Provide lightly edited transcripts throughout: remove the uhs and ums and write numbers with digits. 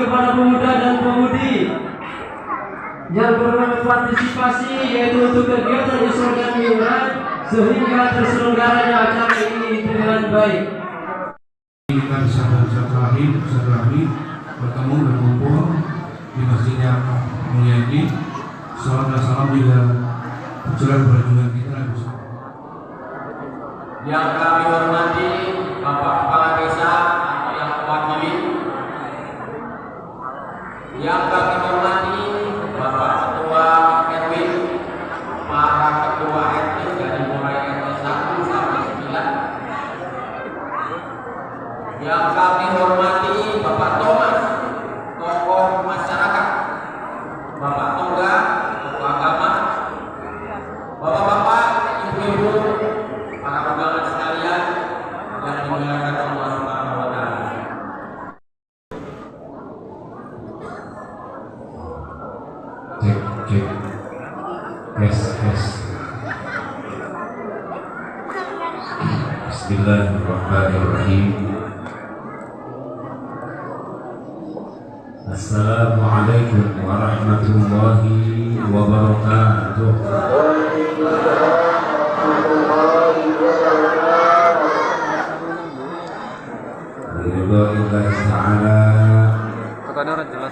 kepada pemuda dan pemudi yang berpartisipasi, yaitu untuk kegiatan Isra dan Mi'raj, sehingga terselenggaranya acara ini dengan baik. Kita bisa silaturahmi bertemu berkumpul di masjid yang mulia ini. Salam dan salam juga berjalan berjungan kita. Yang kami hormati Bapak Kepala Desa atau yang mewakili, yang kami hormati Bapak Ketua RW, para Ketua RT dari mulai RT 1 sampai 9, yang kami hormati Bapak Thomas, tokoh masyarakat, Bapak Toga, tokoh agama, Bapak-bapak, ibu-ibu, para undangan sekalian yang dimuliakan Allah Subhanahu wa taala. Cek. Yes. Bismillahirrahmanirrahim. Assalamualaikum warahmatullahi wabarakatuh. Biridhaillah ta'ala.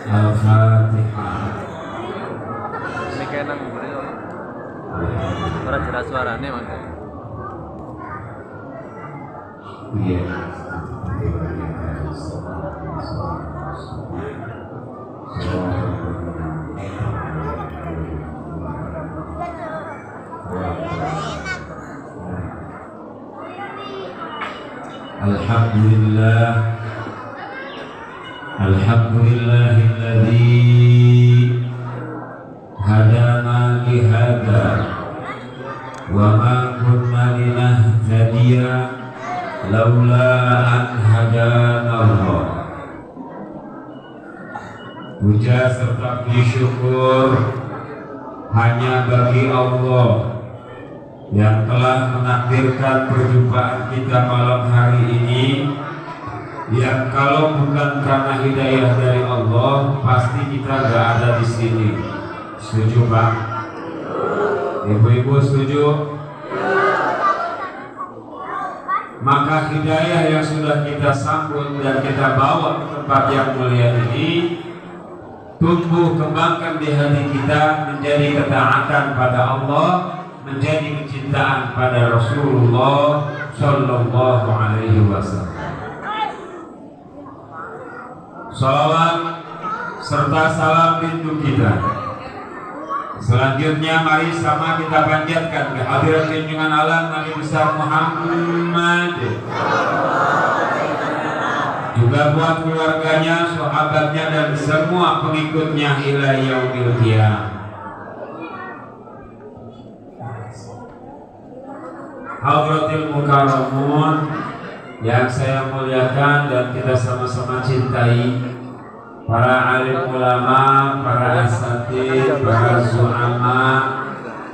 Al-Fatihah. Ini kayak nang orang jelas suaranya Mas. Iya. Alhamdulillahilladzi hadana li hadza wa ma kunna linahtadiya laula an hadana Allah. Puja serta puji syukur hanya bagi Allah yang telah menakdirkan perjumpaan kita malam hari ini, yang kalau bukan karena hidayah dari Allah pasti kita gak ada di sini. Setuju Pak? Ibu-ibu setuju? Maka hidayah yang sudah kita sambut dan kita bawa ke tempat yang mulia ini tumbuh kembangkan di hati kita menjadi ketaatan pada Allah, menjadi kecintaan pada Rasulullah Sallallahu Alaihi Wasallam. Salawat serta salam untuk kita. Selanjutnya mari sama kita panjatkan kehadiran junjungan alam Nabi besar Muhammad, juga buat keluarganya, sahabatnya dan semua pengikutnya ila yaumil qiyamah. Hadratil mukarramun yang saya muliakan dan kita sama-sama cintai, para alim ulama, para asatid, para zu'ama,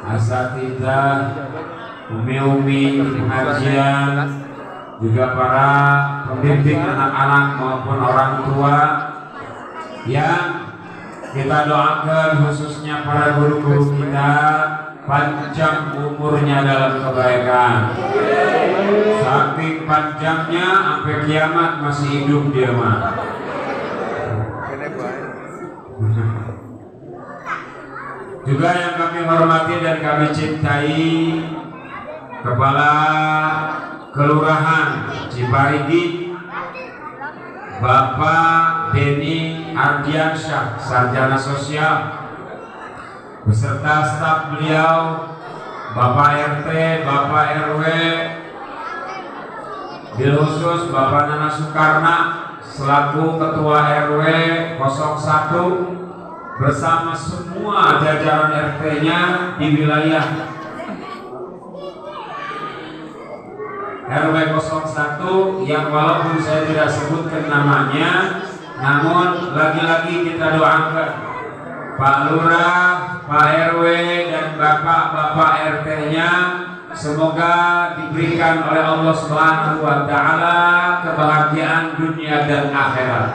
asatidah, umi-umi pengajian, juga para pembimbing anak-anak maupun orang tua yang kita doakan, khususnya para guru-guru kita panjang umurnya dalam kebaikan. Saking panjangnya sampai kiamat masih hidup dia mah. Juga yang kami hormati dan kami cintai, Kepala Kelurahan Ciparigi Bapak Denny Ardiansyah, Sarjana Sosial, beserta staf beliau, Bapak RT, Bapak RW, bil khusus Bapak Nana Soekarna selaku Ketua RW 01 bersama semua jajaran RT-nya di wilayah RW 01 yang walaupun saya tidak sebutkan namanya, namun lagi-lagi kita doakan Pak Lurah, Pak RW dan Bapak-Bapak RT-nya semoga diberikan oleh Allah Subhanahu wa taala kebahagiaan dunia dan akhirat.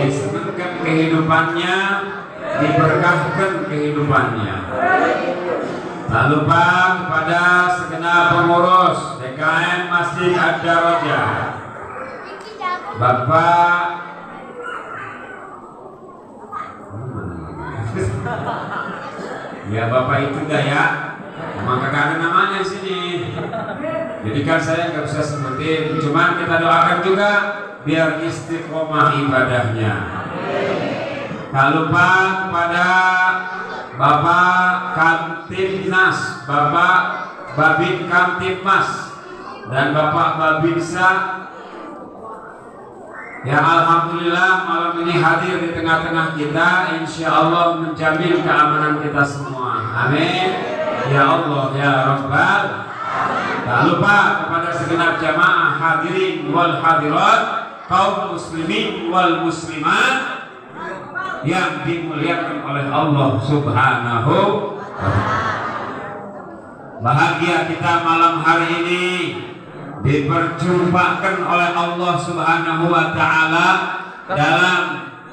Disebutkan kehidupannya, diberkahkan kehidupannya. Tak lupa kepada segenap pengurus DKM Masjid Ad-Darajah, Bapak ya Bapak itu dah ya, maka gak ada namanya di sini. Jadi kan saya nggak bisa sebutin, cuman kita doakan juga biar istiqomah ibadahnya. Tak lupa kepada Bapak Kamtibnas, Bapak Babin Kamtibmas, dan Bapak Babinsa yang alhamdulillah malam ini hadir di tengah-tengah kita, insya Allah menjamin keamanan kita semua. Amin ya Allah ya Rabbal. Tak lupa kepada segenap jamaah hadirin wal hadirat, kaum muslimin wal muslimat yang dimuliakan oleh Allah Subhanahu wa ta'ala. Bahagia kita malam hari ini diperjumpakan oleh Allah Subhanahu wa ta'ala dalam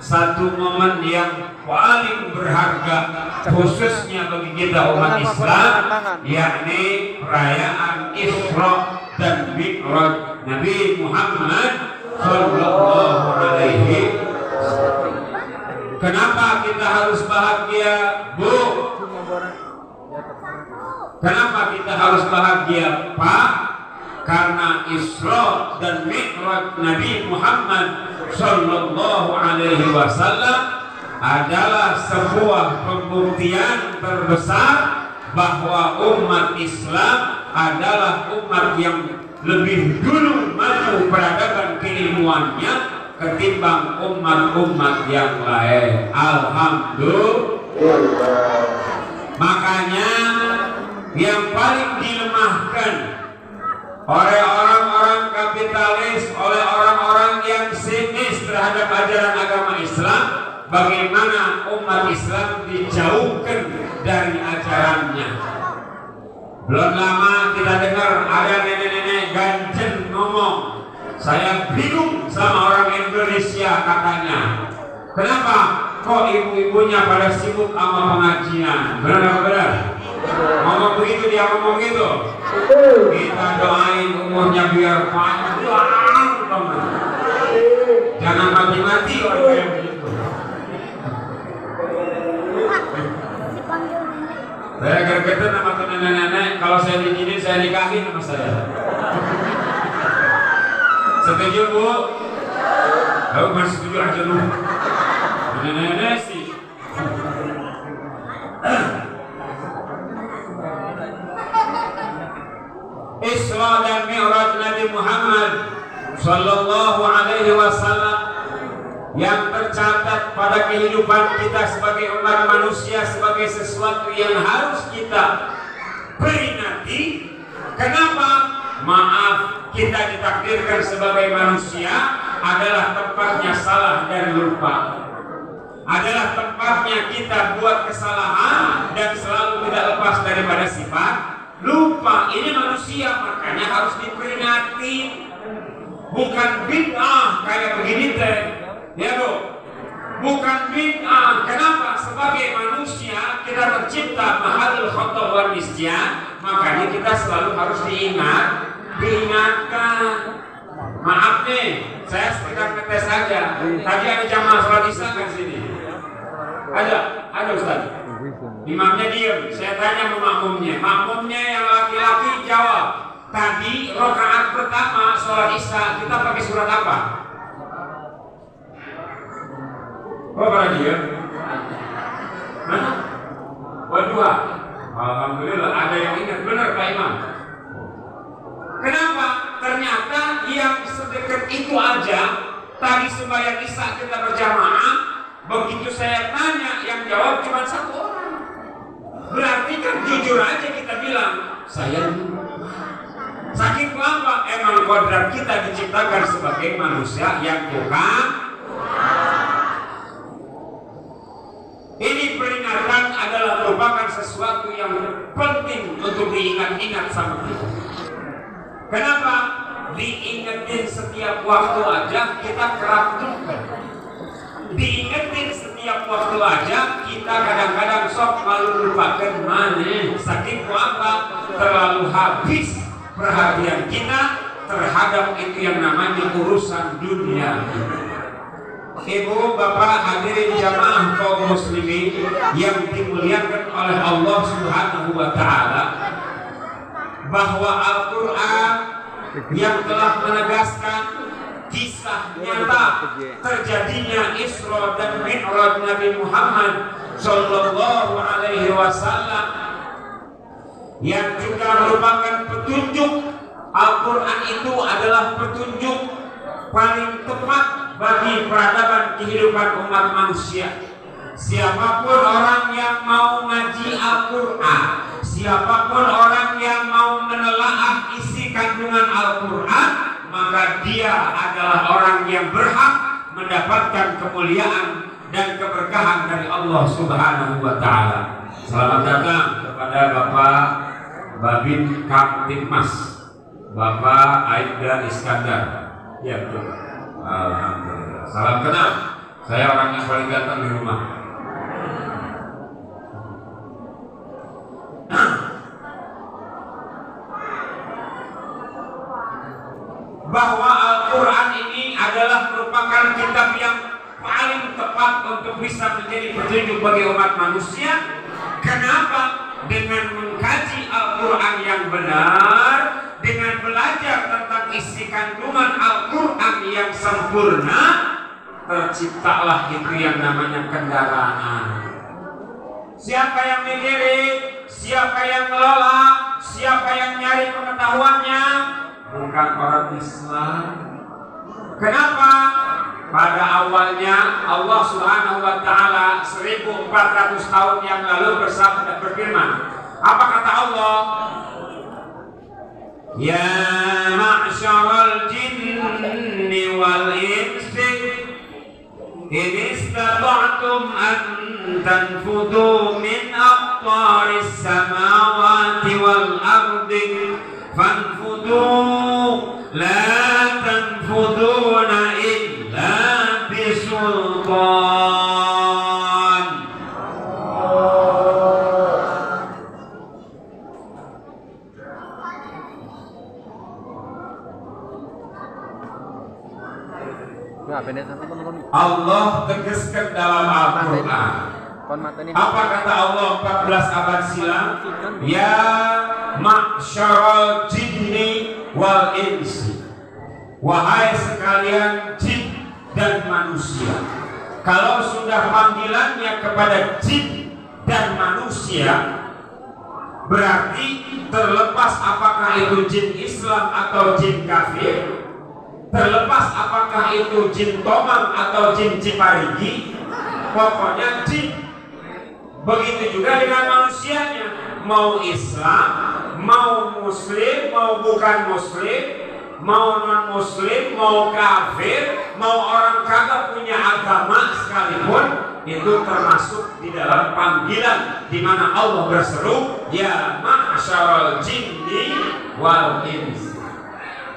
satu momen yang paling berharga khususnya bagi kita umat Islam, yakni perayaan Isra dan Mi'raj Nabi Muhammad sallallahu alaihi wasallam. Kenapa kita harus bahagia, Bu? Kenapa kita harus bahagia, Pak? Karena Isra dan Mi'raj Nabi Muhammad sallallahu alaihi wasallam adalah sebuah pembuktian terbesar bahwa umat Islam adalah umat yang lebih dulu maju peradaban keilmuannya ketimbang umat-umat yang lain. Alhamdulillah. Makanya yang paling dilemahkan oleh orang-orang kapitalis, oleh orang-orang yang sinis terhadap ajaran agama Islam, bagaimana umat Islam dijauhkan dari ajarannya. Belum lama kita dengar ada nenek-nenek ganjen ngomong, saya bingung sama orang Indonesia katanya. Kenapa? Kok ibu-ibunya pada sibuk sama pengajian? Benar apa benar? Ngomong begitu, dia ngomong gitu. Kita doain umurnya biar panjang, jangan mati-mati orang yang begitu. Saya gergetan sama nenek-nenek, kalau saya digini saya nikahin sama saya. Setuju, Bu? Aku masih setuju aja lu. Nenek-nenek sih. Isra dan Mi'raj Nabi Muhammad sallallahu alaihi wasallam yang tercatat pada kehidupan kita sebagai umat manusia sebagai sesuatu yang harus kita peringati. Kenapa? Maaf, kita ditakdirkan sebagai manusia adalah tempatnya salah dan lupa, adalah tempatnya kita buat kesalahan dan selalu tidak lepas daripada sifat lupa. Ini manusia, makanya harus diperingati. Bukan bid'ah kayak begini teh, ya Bu. Bukan bid'ah. Kenapa? Sebagai manusia kita tercipta mahal khata wal nisyan, makanya kita selalu harus diingatkan. Maaf nih, saya sekedar ngetes aja. Tadi ada jamaah sholat isya kan sini? Ada Ustaz. Imamnya diam. Saya tanya sama makmumnya. Makmumnya yang laki-laki jawab. Tadi rakaat pertama sholat isya kita pakai surat apa? Oh, pada diam. Mana? Wadduha. Alhamdulillah ada yang ingat benar Pak Imam. Kenapa? Ternyata yang sedekat itu aja tadi sembahyang isya kita berjamaah. Begitu saya tanya, yang jawab cuma satu orang. Berarti kan jujur aja kita bilang, saya sakit apa? Emang kodrat kita diciptakan sebagai manusia yang bukan. Ini peringatan adalah merupakan sesuatu yang penting untuk diingat-ingat sama kita. Kenapa? Diingetin setiap waktu aja kita kerap lupa. Diingetin setiap waktu aja kita kadang-kadang sok malu lupakan maneh saking apa terlalu habis perhatian kita terhadap itu yang namanya urusan dunia. Ibu, bapak, hadirin jamaah kaum muslimin yang dimuliakan oleh Allah Subhanahu wa taala, bahwa Al-Qur'an yang telah menegaskan kisah nyata terjadinya Isra dan Mi'raj Nabi Muhammad sallallahu alaihi wasallam, yang juga merupakan petunjuk. Al-Quran itu adalah petunjuk paling tepat bagi peradaban kehidupan umat manusia. Siapapun orang yang mau ngaji Al-Quran, siapapun orang yang mau menelaah isi kandungan Al-Quran, maka dia adalah orang yang berhak mendapatkan kemuliaan dan keberkahan dari Allah Subhanahu wa taala. Selamat datang kepada Bapak Babin Kamtibmas, Bapak Aida Iskandar. Ya betul. Alhamdulillah. Salam kenal. Saya orang yang paling ganteng di rumah. Bahwa Al-Quran ini adalah merupakan kitab yang paling tepat untuk bisa menjadi petunjuk bagi umat manusia. Kenapa? Dengan mengkaji Al-Quran yang benar, dengan belajar tentang isi kandungan Al-Quran yang sempurna, terciptalah itu yang namanya kendaraan. Siapa yang mikirin, siapa yang ngelola, siapa yang nyari pengetahuannya, bukan orang Islam. Kenapa? Pada awalnya Allah Subhanahu wa taala 1400 tahun yang lalu bersabda, berfirman. Apa kata Allah? Ya ma'syaral jinni wal insi in istata'tum an tanfudu min aqtaris samawati wal ardi fanfudu la tanfuduna illa bisultan. Allah tegaskan dalam Al-Quran. Apa kata Allah 14 abad silam? Ya ma'syaral jinni wal insi, wahai sekalian jin dan manusia. Kalau sudah panggilannya kepada jin dan manusia, berarti terlepas apakah itu jin Islam atau jin kafir, terlepas apakah itu jin Tomang atau jin Ciparigi, pokoknya jin. Begitu juga dengan manusianya, mau Islam, mau Muslim, mau bukan Muslim, mau non Muslim, mau kafir, mau orang kagak punya agama sekalipun, itu termasuk di dalam panggilan di mana Allah berseru, ya ma'syaral jinni wal insi.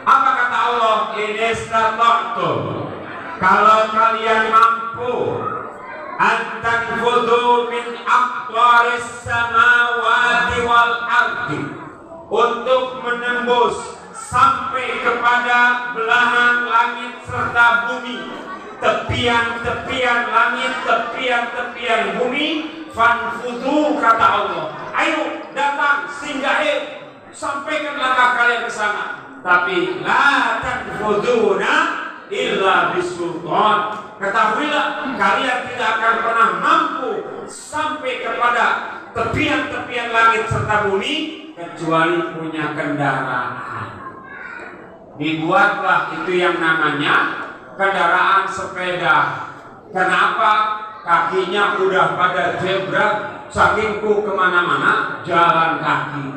Apa kata Allah? Inistata'tum, kalau kalian mampu, antanfudu min aqtaris samawati wal ardi, untuk menembus sampai kepada belahan langit serta bumi, tepian-tepian langit, tepian-tepian bumi, fanfudu kata Allah. Ayo datang singgah, sampaikan langkah kalian ke sana. Tapi la tanfuduna illa bisultan. Ketahuilah kalian tidak akan pernah mampu sampai kepada tepian-tepian langit serta bumi kecuali punya kendaraan. Dibuatlah itu yang namanya kendaraan sepeda. Kenapa? Kakinya udah pada jebrak, sakingku kemana-mana jalan kaki.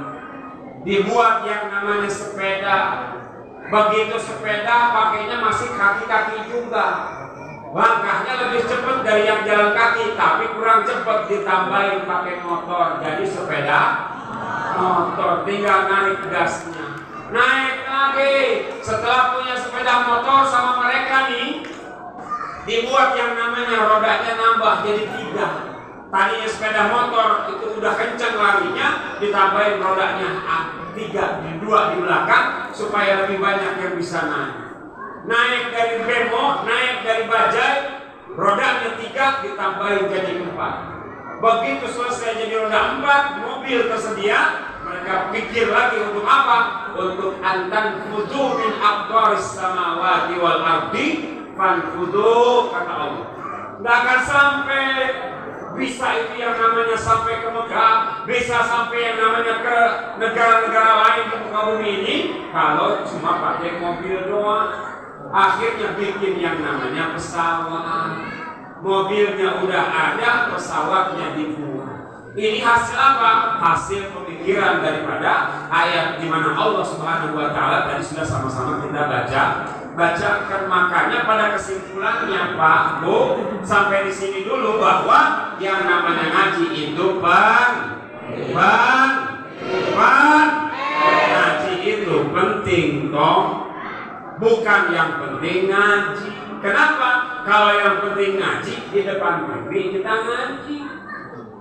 Dibuat yang namanya sepeda. Begitu sepeda pakainya masih kaki-kaki juga. Langkahnya lebih cepat dari yang jalan kaki, tapi kurang cepat, ditambahin pakai motor. Jadi sepeda motor, tinggal narik gasnya. Naik lagi. Setelah punya sepeda motor sama mereka nih, dibuat yang namanya rodanya nambah jadi 3. Tadinya sepeda motor itu udah kencang larinya, ditambahin rodanya 3, 2 di belakang supaya lebih banyak yang bisa naik. Naik dari bemo, naik dari bajai, rodanya 3 ditambahin jadi 4. Begitu selesai jadi roda 4, mobil tersedia, mereka pikir lagi untuk apa? Untuk antan fudu min aqdaris samawati wal ardi fanfudu, kata Allah. Nggak akan sampai bisa itu yang namanya sampai ke Mekah, bisa sampai yang namanya ke negara-negara lain di muka bumi ini kalau cuma pakai mobil doang. Akhirnya bikin yang namanya pesawat. Mobilnya udah ada, pesawatnya dibuat. Ini hasil apa? Hasil pemikiran daripada ayat di mana Allah Subhanahu wa taala tadi sudah sama-sama kita bacakan. Makanya pada kesimpulannya Pak Bu, sampai di sini dulu bahwa yang namanya ngaji itu ngaji itu penting dong. Bukan yang penting ngaji. Kenapa? Kalau yang penting ngaji di depan TV kita ngaji.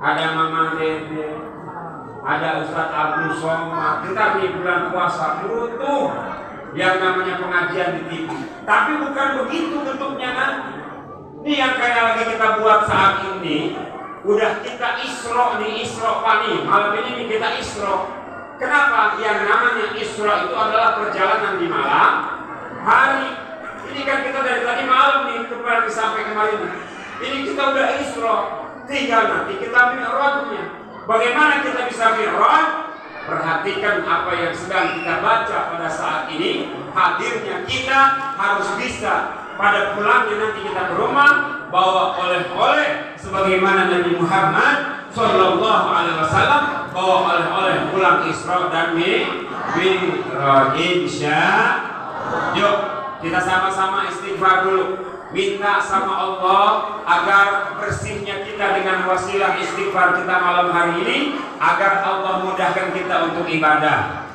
Ada Mama Dede, ada Ustadz Abdul Somad. Kita di bulan puasa butuh yang namanya pengajian di TV. Tapi bukan begitu bentuknya nanti. Ini yang kayak lagi kita buat saat ini. Udah kita Isra nih, Isra Fani. Malam ini kita Isra. Kenapa? Yang namanya Isra itu adalah perjalanan di malam hari. Ini kan kita dari tadi malam nih kembali sampai kemarin. Ini kita udah Isra, tinggal nanti kita Mi'rajnya. Bagaimana kita bisa Mi'raj? Perhatikan apa yang sedang kita baca pada saat ini. Hadirnya kita harus bisa pada pulangnya nanti kita ke rumah bawa oleh-oleh sebagaimana Nabi Muhammad Sallallahu Alaihi Wasallam bawa oleh-oleh pulang Isra dan Mi'raj. Yuk kita sama-sama istighfar dulu, minta sama Allah agar bersihnya kita dengan wasilah istighfar kita malam hari ini, agar Allah mudahkan kita untuk ibadah,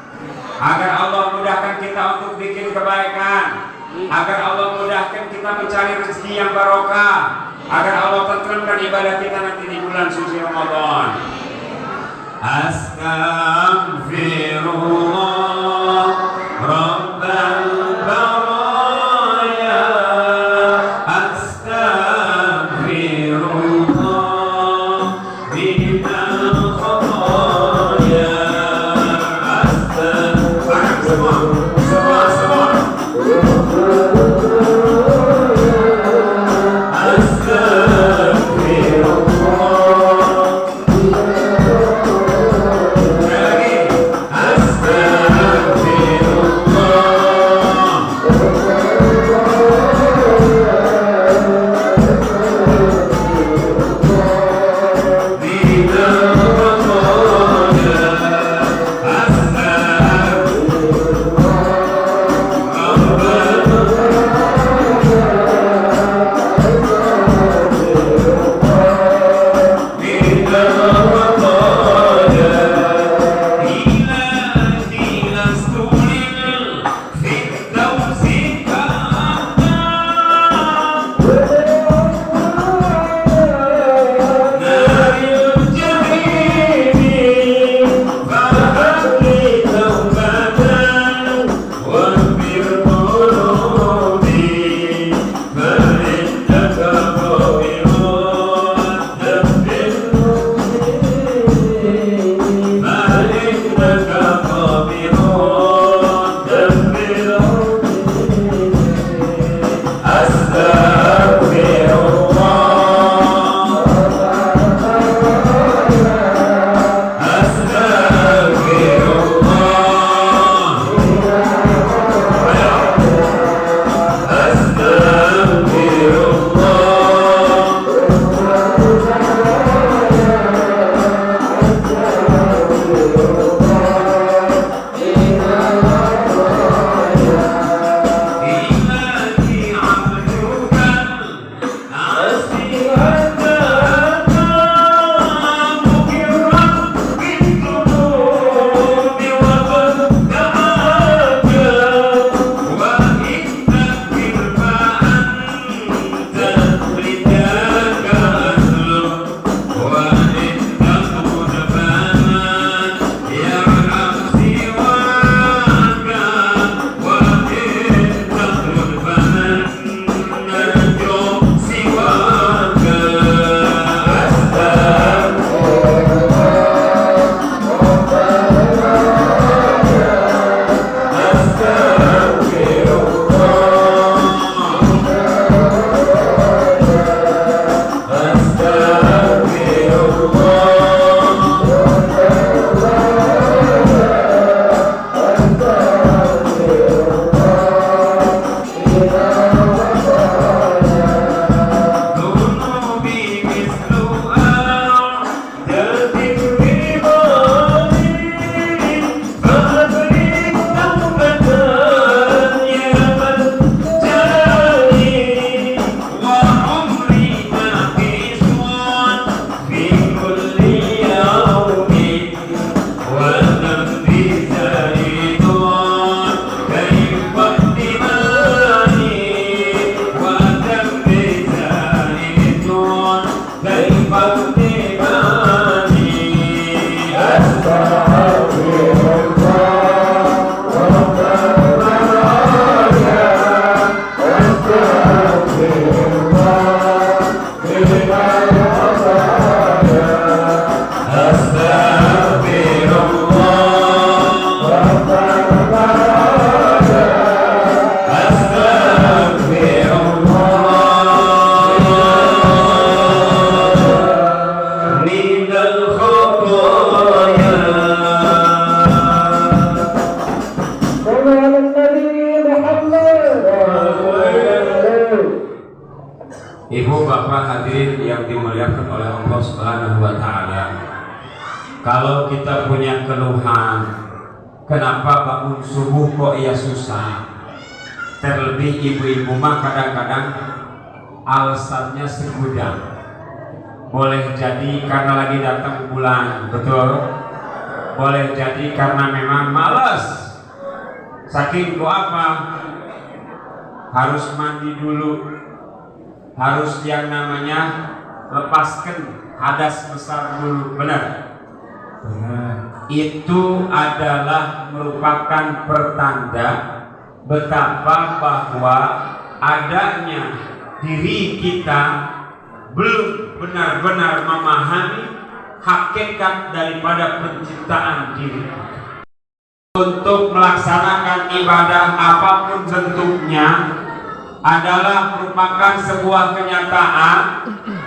agar Allah mudahkan kita untuk bikin kebaikan, agar Allah mudahkan kita mencari rezeki yang barokah, agar Allah tenteramkan ibadah kita nanti di bulan suci Ramadan. Astaghfirullah Rabbal dimuliakan oleh Allah Subhanahu wa taala. Kalau kita punya keluhan, kenapa bangun subuh kok ya susah? Terlebih ibu-ibu mah kadang-kadang alasannya segudang. Boleh jadi karena lagi datang bulan, betul? Boleh jadi karena memang malas. Saking ku apa? Harus mandi dulu, harus yang namanya lepaskan hadas besar dulu, benar? Itu adalah merupakan pertanda betapa bahwa adanya diri kita belum benar-benar memahami hakikat daripada penciptaan diri. Untuk melaksanakan ibadah apapun bentuknya adalah merupakan sebuah kenyataan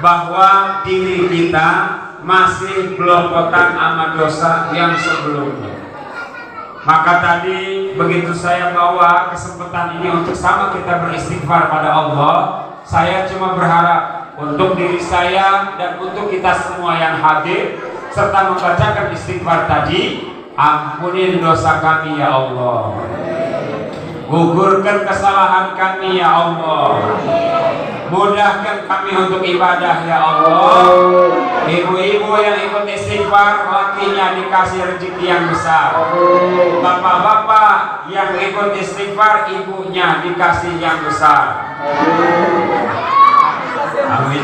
bahwa diri kita masih belopotan amat dosa yang sebelumnya. Maka tadi begitu saya bawa kesempatan ini untuk sama kita beristighfar pada Allah, saya cuma berharap untuk diri saya dan untuk kita semua yang hadir serta membacakan istighfar tadi, ampunin dosa kami ya Allah, gugurkan kesalahan kami ya Allah, mudahkan kami untuk ibadah ya Allah. Ibu-ibu yang ikut istighfar, lakinya dikasih rezeki yang besar. Bapak-bapak yang ikut istighfar, ibunya dikasih yang besar. Amin.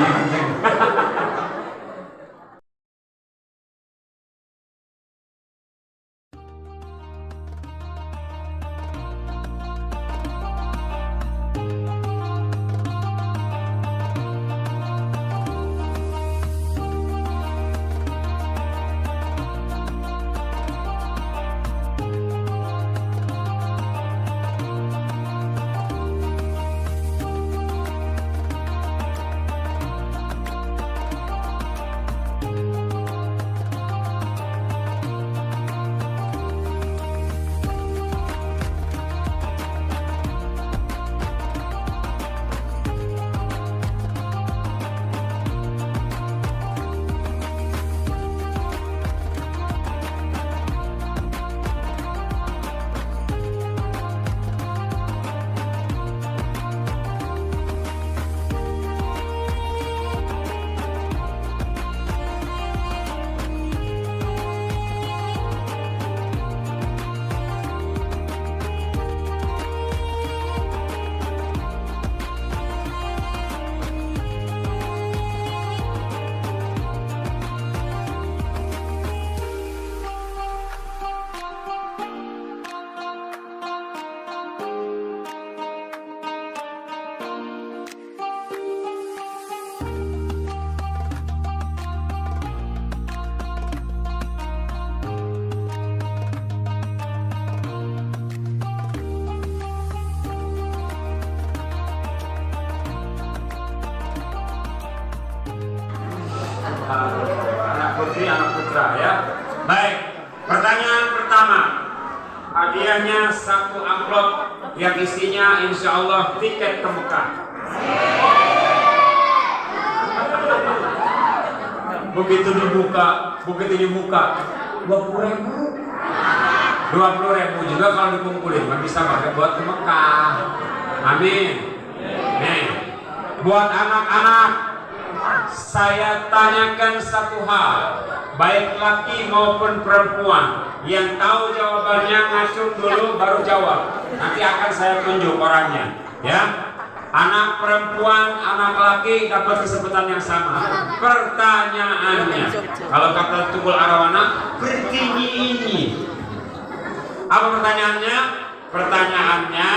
Anak putri, anak putra ya. Baik, pertanyaan pertama, hadiahnya satu amplop yang isinya insya Allah tiket ke Mekah. Begitu dibuka 20.000 juga kalau dikumpulin nggak bisa pakai buat ke Mekah. Amin. Nih, buat anak-anak saya tanyakan satu hal, baik laki maupun perempuan, yang tahu jawabannya ngacung dulu baru jawab. Nanti akan saya tunjuk orangnya, ya. Anak perempuan, anak laki dapat kesempatan yang sama. Pertanyaannya, kalau kata Tukul Arawana, bertinggi ini. Apa pertanyaannya? Pertanyaannya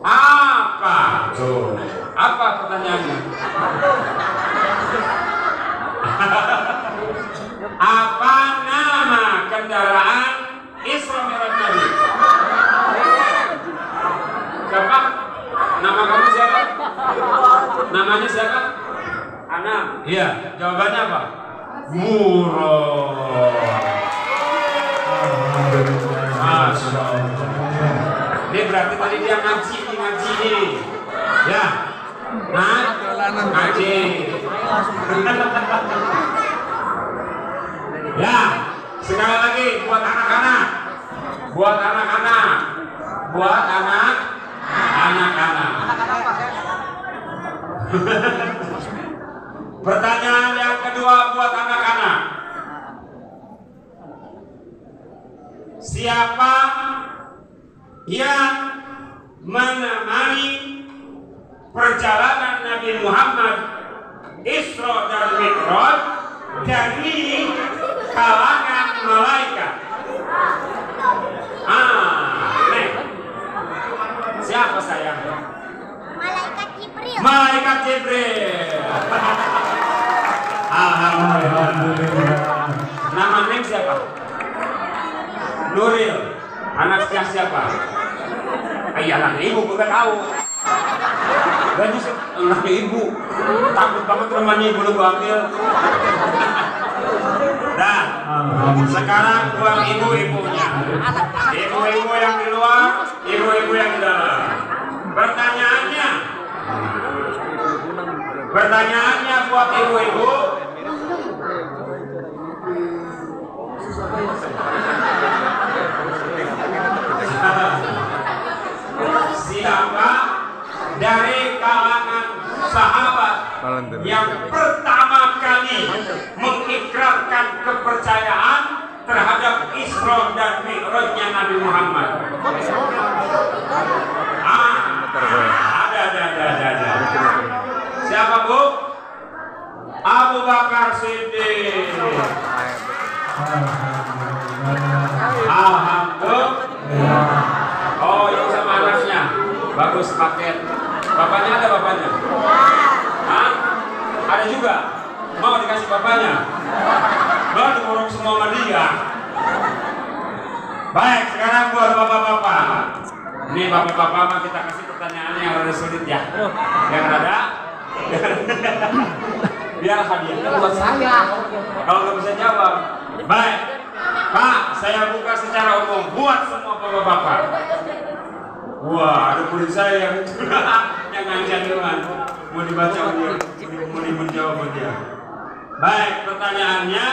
apa? Tuh. Apa pertanyaannya? Apa nama kendaraan Isra Mi'raj Nabi? Siapa? Nama kamu siapa? Namanya siapa? Anam. Iya. Jawabannya apa? Murad. Masya Allah. Ini berarti tadi dia ngaji nih. Ya. Nah, ngaji. Ya, sekali lagi buat anak-anak, buat anak-anak, buat anak-anak. Pertanyaan yang kedua buat anak-anak. Siapa yang menemani perjalanan Nabi Muhammad Isra dan Mi'raj dari kalangan malaikat? Siapa sayang? Malaikat Jibril. Malaikat Jibril. Alhamdulillah. Nama Neng siapa? Nuril. Anaknya siapa? Iya, anak ibu gue tahu. Gak bisa anaknya ibu. Takut banget rumahnya ibu lu gue ambil. Dan sekarang buat ibu-ibunya. Ibu-ibu yang di luar, ibu-ibu yang di dalam. Pertanyaannya buat ibu-ibu. Siapa dari kalangan sahabat yang pertama kali mengikrarkan kepercayaan terhadap Isra dan Mi'rajnya Nabi Muhammad? Ada. Siapa, Bu? Abu Bakar Siddiq. Alhamdulillah. Oh, yang sama anaknya. Bagus paket. Bapaknya ada bapaknya? Hah? Ada juga? Mau dikasih bapaknya? Mau dikurung semua sama dia? Baik, sekarang buat bapak-bapak. Ini bapak-bapak kita kasih pertanyaannya yang rada sulit ya. Yang rada biar hadiahnya buat saya. Kalau nggak bisa jawab. Baik, Pak, saya buka secara umum buat semua bapak-bapak. Wah, ada murid saya yang ngancam mau dibaca dia, mau menjawab dia. Baik, pertanyaannya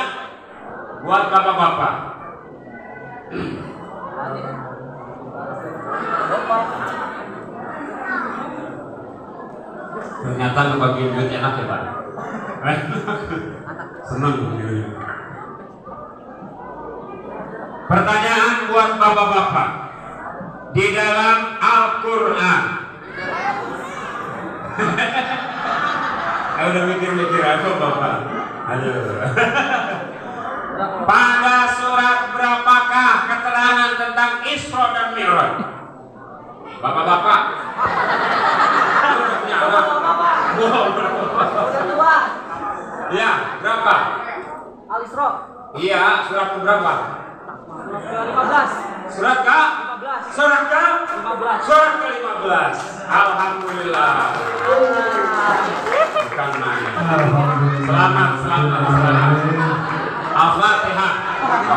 buat bapak-bapak. Ternyata ngebagi duit enak ya, Pak. Senang gitu. Pertanyaan buat bapak-bapak. Di dalam Al-Quran udah mikir-mikir apa bapak? Aduh. Pada surat berapakah keterangan tentang Isra dan Mi'raj? Bapak-bapak. Ya, berapa? Al-Isra. Iya, surat berapa? Surat ke? Surat ke? 15. Surat ke-15. Alhamdulillah. Bukan main. Selamat. Al-Fatihah.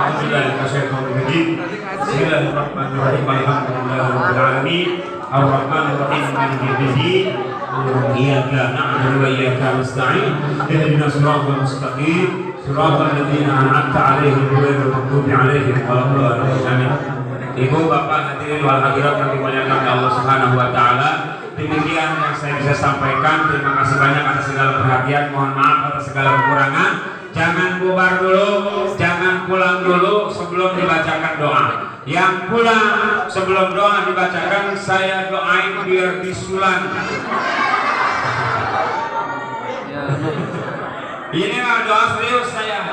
Bismillahirrahmanirrahim. Alhamdulillahirabbil alamin. Ar-Rahmanir Rahim. Maliki yaumiddin. Iyyaka na'budu wa iyyaka nasta'in. Ihdinas siratal mustaqim. Siratal ladzina an'amta 'alaihim ghairil maghdubi 'alaihim waladdallin. Ibu, bapak, hadirin wal hadirat yang dimuliakan oleh Allah Subhanahu wa taala. Demikian yang saya bisa sampaikan. Terima kasih banyak atas segala perhatian. Mohon maaf atas segala kekurangan. Jangan bubar dulu, jangan pulang dulu sebelum dibacakan doa. Yang pulang sebelum doa dibacakan, saya doain biar disulan. Ini mah doa serius saya.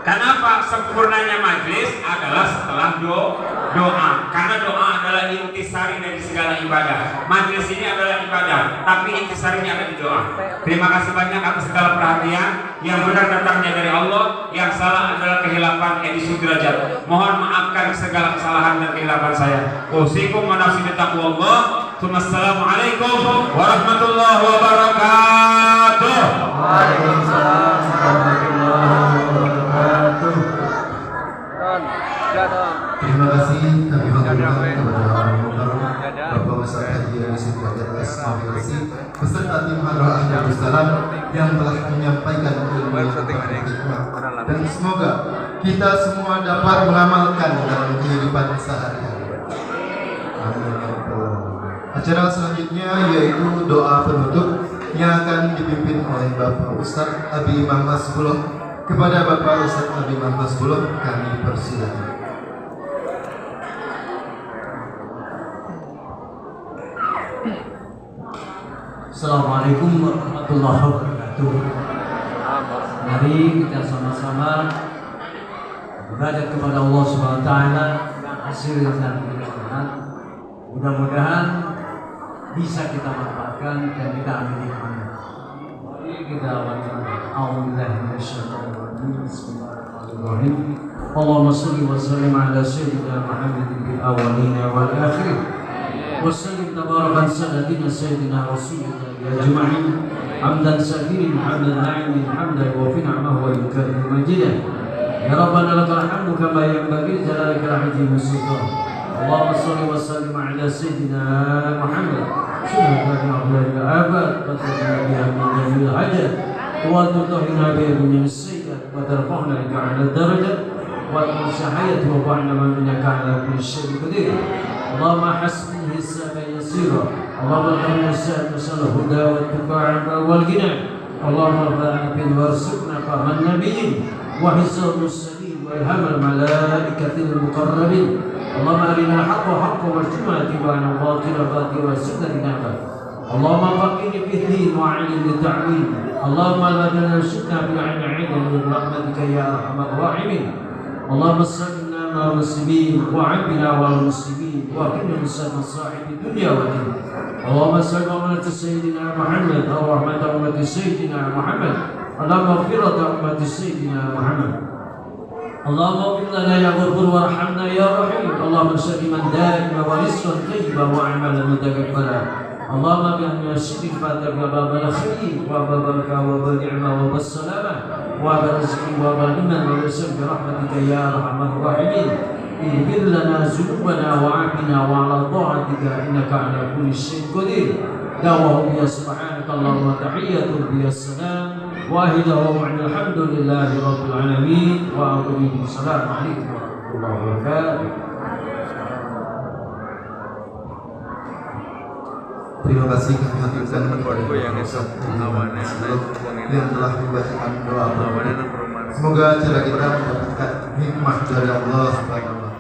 Kenapa? Sempurnanya majlis adalah setelah doa. Karena doa adalah intisari dari segala ibadah. Majlis ini adalah ibadah, tapi intisarinya ada di doa. Terima kasih banyak atas segala perhatian. Yang benar datangnya dari Allah, yang salah adalah kehilapan Edi Sudrajat. Mohon maafkan segala kesalahan dan kehilapan saya. Usikum wa nafsi bitaqwallah. Assalamualaikum warahmatullahi wabarakatuh. Waalaikumsalam warahmatullahi wabarakatuh. Terima kasih kami haturkan kepada Bapak Ustaz Haji Yusuf Wajah beserta tim Hadrah Darussalam yang telah menyampaikan dan semoga kita semua dapat mengamalkan dalam kehidupan sehari-hari. Amin. Acara selanjutnya yaitu doa penutup yang akan dipimpin oleh Bapak Ustadz Abi Imam Hasbullah. Kepada Bapak Ustadz Abi Imam Hasbullah kami persilakan. Assalamualaikum warahmatullahi wabarakatuh. Mari kita sama-sama beribadah kepada Allah Subhanahu wa taala dengan hasil dan keberkahan. Mudah-mudahan bisa kita manfaatkan dan kita ambil hikmahnya. Mari kita awali. A'udzubillahi minasyaitonir rajim. Bismillahirrahmanirrahim. Allahumma shalli wa sallim ala sayyidina Muhammadin fil awwalin wal akhirin. وسلم تبارك سيدنا سيدنا رسولنا أجمعين حمدا سكين حمدا ناعم حمدا وفي نعمه ويكرم مجدا يا ربنا لك الحمد كما ينبغي جلالك العظيم السلطان اللهم صل وسلم على سيدنا محمد سنة أفضل الآباء وترفعنا بها من جميع الحاجات وتطهرنا بها من السيئات وترفعنا بك على الدرجة والمساحية وضعنا من إنك على كل شيء قدير اللهم حسبه حسابا يسيرا اللهم ارحمنا السائل نسأل الهدى والتقى والغنى اللهم ارفعنا به وارزقنا فهم النبيين وحسن المرسلين والهم الملائكة المقربين اللهم أرنا الحق حقا وارزقنا اتباعه الباطل باطلا وارزقنا اجتنابه اللهم فقهنا في الدين وعلم التعليم اللهم لا تنسنا بالعلم عيدا من رحمتك يا أرحم الراحمين اللهم سلمنا مع المسلمين وعبنا والمسلمين وكل انسان صاحب الدنيا والدين اللهم صل على سيدنا محمد ورحمة أمة سيدنا محمد اللهم مغفرة أمة سيدنا محمد اللهم اغفر لنا يا غفور وارحمنا يا رحيم اللهم سلم دائما ورزقا طيبا وعملا متقبلا اللهم بأن الشرك فاتك باب الخير وباب البركة وباب النعمة وباب السلامة وباب الرزق وباب الإيمان والإسلام برحمتك يا أرحم الراحمين اغفر لنا ذنوبنا وعافنا وعلى طاعتك إنك على كل شيء قدير دعوهم بها سبحانك اللهم وتحية بها السلام واهدهم عن الحمد لله رب العالمين وأقول السلام عليكم ورحمة الله وبركاته. Terima kasih kami haturkan kepada yang telah membacakan doa. Semoga acara kita mendapatkan hikmah dari Allah Subhanahu wa taala.